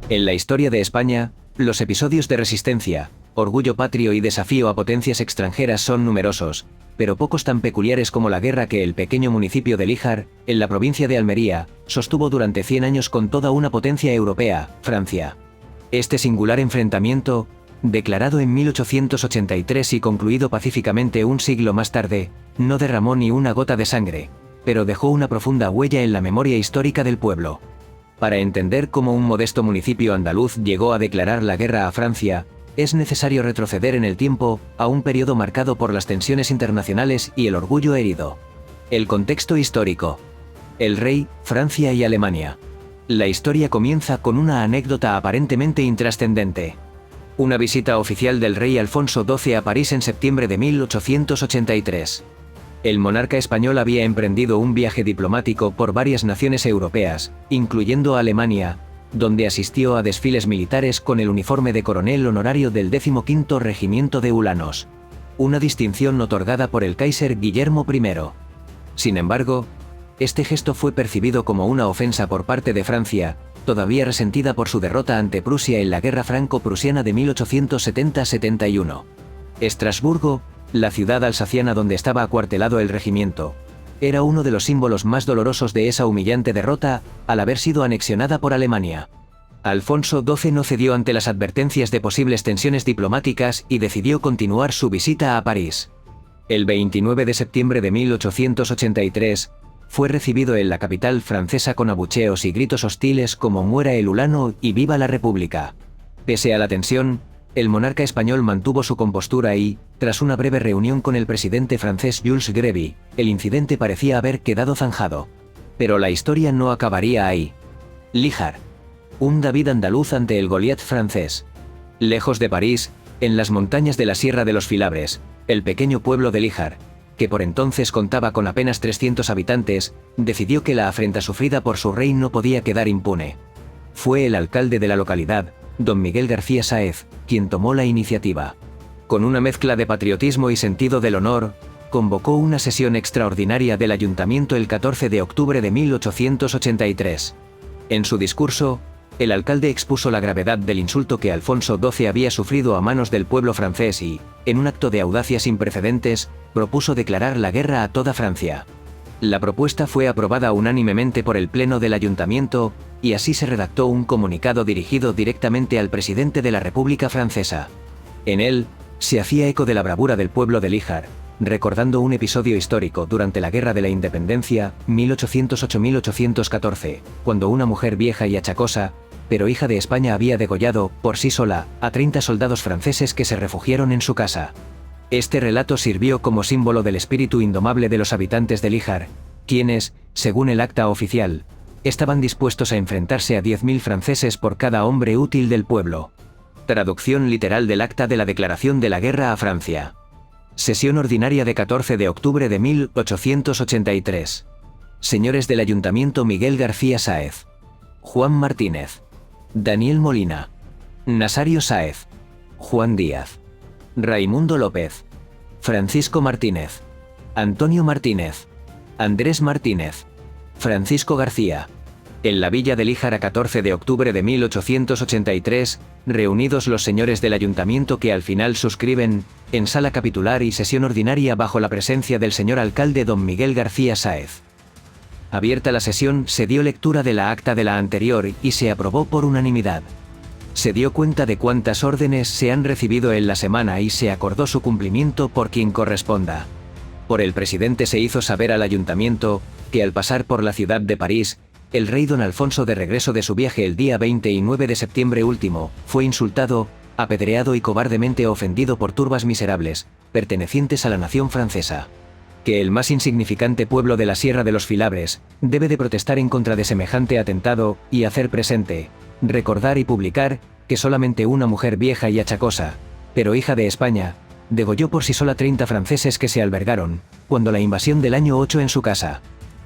En la historia de España, los episodios de resistencia, orgullo patrio y desafío a potencias extranjeras son numerosos, pero pocos tan peculiares como la guerra que el pequeño municipio de Líjar, en la provincia de Almería, sostuvo durante 100 años con toda una potencia europea, Francia. Este singular enfrentamiento, declarado en 1883 y concluido pacíficamente un siglo más tarde, no derramó ni una gota de sangre, pero dejó una profunda huella en la memoria histórica del pueblo. Para entender cómo un modesto municipio andaluz llegó a declarar la guerra a Francia, es necesario retroceder en el tiempo a un periodo marcado por las tensiones internacionales y el orgullo herido. El contexto histórico. El rey, Francia y Alemania. La historia comienza con una anécdota aparentemente intrascendente. Una visita oficial del rey Alfonso XII a París en septiembre de 1883. El monarca español había emprendido un viaje diplomático por varias naciones europeas, incluyendo Alemania, donde asistió a desfiles militares con el uniforme de coronel honorario del 15º Regimiento de Ulanos, una distinción otorgada por el Kaiser Guillermo I. Sin embargo, este gesto fue percibido como una ofensa por parte de Francia, todavía resentida por su derrota ante Prusia en la Guerra Franco-Prusiana de 1870-71. Estrasburgo, la ciudad alsaciana donde estaba acuartelado el regimiento, era uno de los símbolos más dolorosos de esa humillante derrota, al haber sido anexionada por Alemania. Alfonso XII no cedió ante las advertencias de posibles tensiones diplomáticas y decidió continuar su visita a París. El 29 de septiembre de 1883, fue recibido en la capital francesa con abucheos y gritos hostiles como «Muera el Ulano» y «Viva la República». Pese a la tensión, el monarca español mantuvo su compostura y, tras una breve reunión con el presidente francés Jules Grévy, el incidente parecía haber quedado zanjado. Pero la historia no acabaría ahí. Líjar. Un David andaluz ante el Goliat francés. Lejos de París, en las montañas de la Sierra de los Filabres, el pequeño pueblo de Líjar, que por entonces contaba con apenas 300 habitantes, decidió que la afrenta sufrida por su rey no podía quedar impune. Fue el alcalde de la localidad, don Miguel García Sáez, quien tomó la iniciativa. Con una mezcla de patriotismo y sentido del honor, convocó una sesión extraordinaria del ayuntamiento el 14 de octubre de 1883. En su discurso, el alcalde expuso la gravedad del insulto que Alfonso XII había sufrido a manos del pueblo francés y, en un acto de audacia sin precedentes, propuso declarar la guerra a toda Francia. La propuesta fue aprobada unánimemente por el Pleno del Ayuntamiento, y así se redactó un comunicado dirigido directamente al presidente de la República Francesa. En él, se hacía eco de la bravura del pueblo de Líjar, recordando un episodio histórico durante la Guerra de la Independencia, 1808-1814, cuando una mujer vieja y achacosa, pero hija de España había degollado, por sí sola, a 30 soldados franceses que se refugiaron en su casa. Este relato sirvió como símbolo del espíritu indomable de los habitantes de Líjar, quienes, según el acta oficial, estaban dispuestos a enfrentarse a 10.000 franceses por cada hombre útil del pueblo. Traducción literal del acta de la declaración de la guerra a Francia. Sesión ordinaria de 14 de octubre de 1883. Señores del Ayuntamiento Miguel García Sáez, Juan Martínez, Daniel Molina, Nasario Sáez, Juan Díaz, Raimundo López, Francisco Martínez, Antonio Martínez, Andrés Martínez, Francisco García. En la villa de Líjar a 14 de octubre de 1883, reunidos los señores del ayuntamiento que al final suscriben, en sala capitular y sesión ordinaria bajo la presencia del señor alcalde don Miguel García Sáez. Abierta la sesión, se dio lectura de la acta de la anterior y se aprobó por unanimidad. Se dio cuenta de cuántas órdenes se han recibido en la semana y se acordó su cumplimiento por quien corresponda. Por el presidente se hizo saber al ayuntamiento, que al pasar por la ciudad de París, el rey don Alfonso de regreso de su viaje el día 29 de septiembre último, fue insultado, apedreado y cobardemente ofendido por turbas miserables, pertenecientes a la nación francesa. Que el más insignificante pueblo de la Sierra de los Filabres, debe de protestar en contra de semejante atentado, y hacer presente, recordar y publicar, que solamente una mujer vieja y achacosa, pero hija de España, degolló por sí sola 30 franceses que se albergaron, cuando la invasión del año 8 en su casa.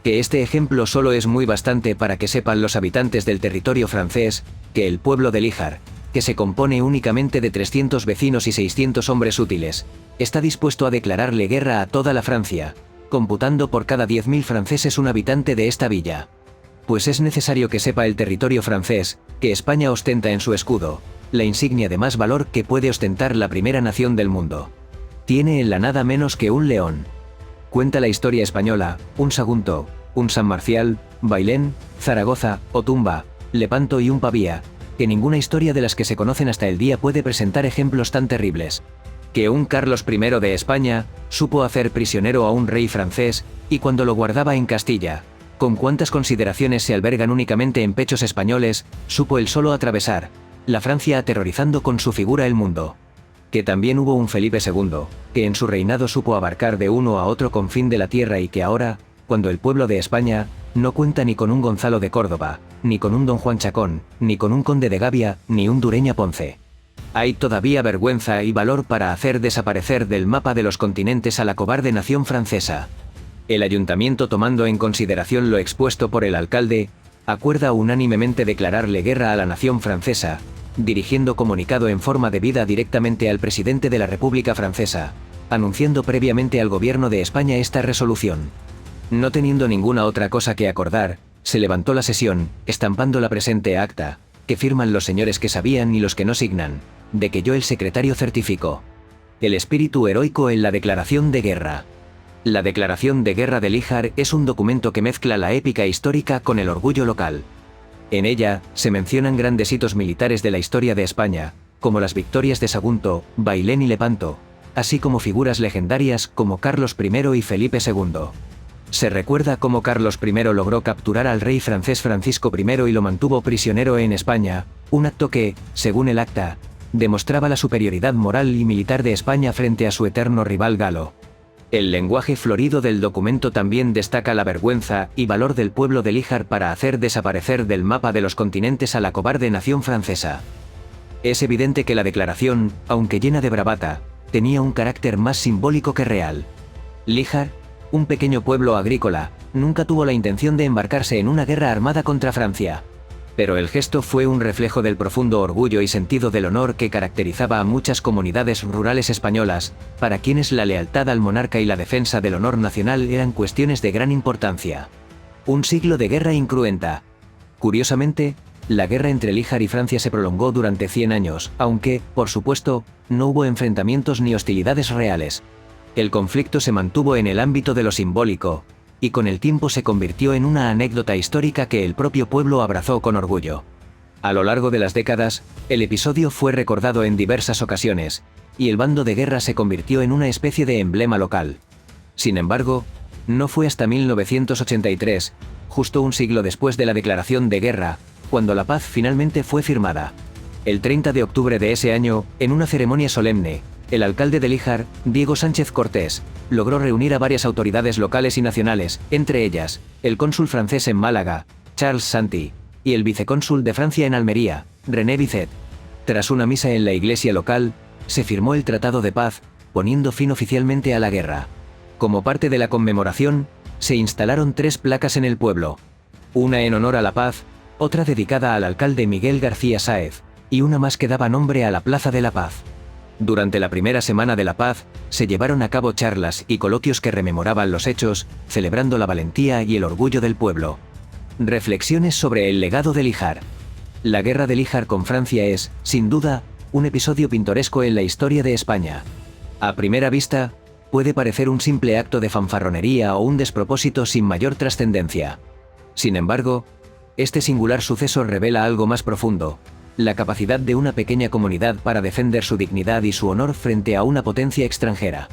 Que este ejemplo solo es muy bastante para que sepan los habitantes del territorio francés, que el pueblo de Líjar, que se compone únicamente de 300 vecinos y 600 hombres útiles, está dispuesto a declararle guerra a toda la Francia, computando por cada 10.000 franceses un habitante de esta villa. Pues es necesario que sepa el territorio francés, que España ostenta en su escudo, la insignia de más valor que puede ostentar la primera nación del mundo. Tiene en la nada menos que un león. Cuenta la historia española, un Sagunto, un San Marcial, Bailén, Zaragoza, Otumba, Lepanto y un Pavía, que ninguna historia de las que se conocen hasta el día puede presentar ejemplos tan terribles. Que un Carlos I de España supo hacer prisionero a un rey francés, y cuando lo guardaba en Castilla, con cuántas consideraciones se albergan únicamente en pechos españoles, supo él solo atravesar la Francia aterrorizando con su figura el mundo. Que también hubo un Felipe II, que en su reinado supo abarcar de uno a otro confín de la tierra y que ahora, cuando el pueblo de España no cuenta ni con un Gonzalo de Córdoba, ni con un Don Juan Chacón, ni con un Conde de Gavia, ni un Dureña Ponce. Hay todavía vergüenza y valor para hacer desaparecer del mapa de los continentes a la cobarde nación francesa. El ayuntamiento, tomando en consideración lo expuesto por el alcalde, acuerda unánimemente declararle guerra a la nación francesa, dirigiendo comunicado en forma debida directamente al presidente de la República Francesa, anunciando previamente al gobierno de España esta resolución. No teniendo ninguna otra cosa que acordar, se levantó la sesión, estampando la presente acta, que firman los señores que sabían y los que no signan, de que yo el secretario certifico el espíritu heroico en la declaración de guerra. La declaración de guerra de Líjar es un documento que mezcla la épica histórica con el orgullo local. En ella, se mencionan grandes hitos militares de la historia de España, como las victorias de Sagunto, Bailén y Lepanto, así como figuras legendarias como Carlos I y Felipe II. Se recuerda cómo Carlos I logró capturar al rey francés Francisco I y lo mantuvo prisionero en España, un acto que, según el acta, demostraba la superioridad moral y militar de España frente a su eterno rival galo. El lenguaje florido del documento también destaca la vergüenza y valor del pueblo de Líjar para hacer desaparecer del mapa de los continentes a la cobarde nación francesa. Es evidente que la declaración, aunque llena de bravata, tenía un carácter más simbólico que real. Líjar, un pequeño pueblo agrícola, nunca tuvo la intención de embarcarse en una guerra armada contra Francia. Pero el gesto fue un reflejo del profundo orgullo y sentido del honor que caracterizaba a muchas comunidades rurales españolas, para quienes la lealtad al monarca y la defensa del honor nacional eran cuestiones de gran importancia. Un siglo de guerra incruenta. Curiosamente, la guerra entre Líjar y Francia se prolongó durante 100 años, aunque, por supuesto, no hubo enfrentamientos ni hostilidades reales. El conflicto se mantuvo en el ámbito de lo simbólico, y con el tiempo se convirtió en una anécdota histórica que el propio pueblo abrazó con orgullo. A lo largo de las décadas, el episodio fue recordado en diversas ocasiones, y el bando de guerra se convirtió en una especie de emblema local. Sin embargo, no fue hasta 1983, justo un siglo después de la declaración de guerra, cuando la paz finalmente fue firmada. El 30 de octubre de ese año, en una ceremonia solemne, el alcalde de Líjar, Diego Sánchez Cortés, logró reunir a varias autoridades locales y nacionales, entre ellas, el cónsul francés en Málaga, Charles Santi, y el vicecónsul de Francia en Almería, René Bizet. Tras una misa en la iglesia local, se firmó el Tratado de Paz, poniendo fin oficialmente a la guerra. Como parte de la conmemoración, se instalaron 3 placas en el pueblo. Una en honor a la paz, otra dedicada al alcalde Miguel García Sáez, y una más que daba nombre a la Plaza de la Paz. Durante la primera semana de la paz, se llevaron a cabo charlas y coloquios que rememoraban los hechos, celebrando la valentía y el orgullo del pueblo. Reflexiones sobre el legado de Líjar. La guerra de Líjar con Francia es, sin duda, un episodio pintoresco en la historia de España. A primera vista, puede parecer un simple acto de fanfarronería o un despropósito sin mayor trascendencia. Sin embargo, este singular suceso revela algo más profundo: la capacidad de una pequeña comunidad para defender su dignidad y su honor frente a una potencia extranjera.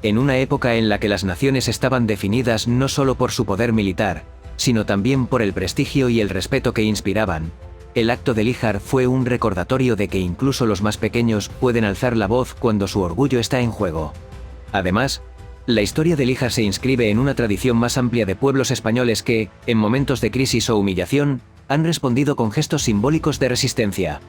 En una época en la que las naciones estaban definidas no solo por su poder militar, sino también por el prestigio y el respeto que inspiraban, el acto de Líjar fue un recordatorio de que incluso los más pequeños pueden alzar la voz cuando su orgullo está en juego. Además, la historia de Líjar se inscribe en una tradición más amplia de pueblos españoles que, en momentos de crisis o humillación, han respondido con gestos simbólicos de resistencia.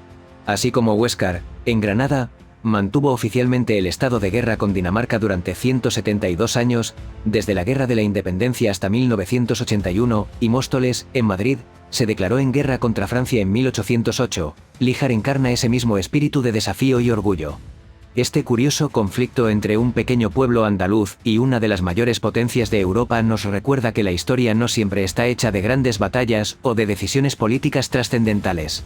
Así como Huéscar, en Granada, mantuvo oficialmente el estado de guerra con Dinamarca durante 172 años, desde la Guerra de la Independencia hasta 1981, y Móstoles, en Madrid, se declaró en guerra contra Francia en 1808, Líjar encarna ese mismo espíritu de desafío y orgullo. Este curioso conflicto entre un pequeño pueblo andaluz y una de las mayores potencias de Europa nos recuerda que la historia no siempre está hecha de grandes batallas o de decisiones políticas trascendentales.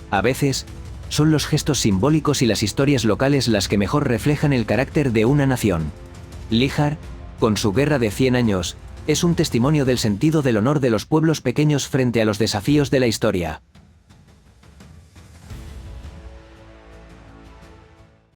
A veces, son los gestos simbólicos y las historias locales las que mejor reflejan el carácter de una nación. Líjar, con su guerra de 100 años, es un testimonio del sentido del honor de los pueblos pequeños frente a los desafíos de la historia.